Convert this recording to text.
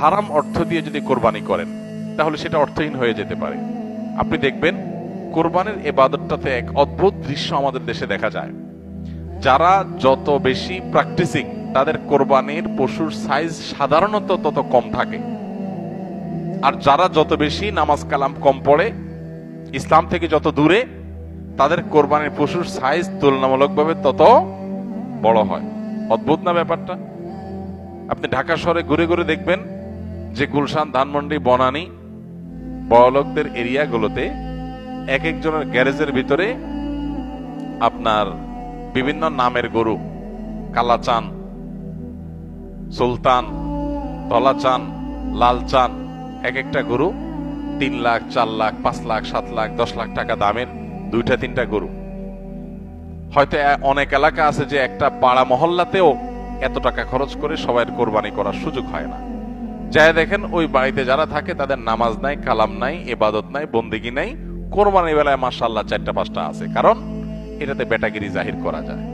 হারাম অর্থ দিয়ে যদি কোরবানি করেন তাহলে সেটা অর্থহীন হয়ে যেতে পারে। আপনি দেখবেন কোরবানির ইবাদতটাতে এক অদ্ভুত দৃশ্য আমাদের দেশে দেখা যায়। যারা যত বেশি প্র্যাকটিসিং তাদের কোরবানির পশুর সাইজ সাধারণত তত কম থাকে, আর যারা যত বেশি নামাজ কালাম কম পড়ে, ইসলাম থেকে যত দূরে, তাদের কোরবানির পশুর সাইজ তুলনামূলকভাবে তত বড় হয়। অদ্ভুত না ব্যাপারটা? আপনি ঢাকা শহরে ঘুরে ঘুরে দেখবেন যে গুলশান, ধানমন্ডি, বনানী, বড়লোকদের এরিয়াগুলোতে এক একজনের গ্যারেজের ভিতরে আপনার বিভিন্ন নামের গরু, কালাচান, সুলতান, ধলাচান, লালচান, এক একটা গরু 3 লাখ, 4 লাখ, 5 লাখ, 7 লাখ, 10 লাখ টাকা দামের 2-3টা গরু। হয়তো অনেক এলাকা আছে যে একটা পাড়া মহল্লাতেও এত টাকা খরচ করে সবাই কোরবানি করার সুযোগ হয় না। যাই দেখেন ওই বাড়িতে যারা থাকে তাদের নামাজ নাই, কালাম নাই, ইবাদত নাই, বন্দেগী নাই, কোরবানির বেলায় মাশাআল্লাহ 4টা 5টা আছে, কারণ এটাতে বেটাগিরি জাহির করা যায়।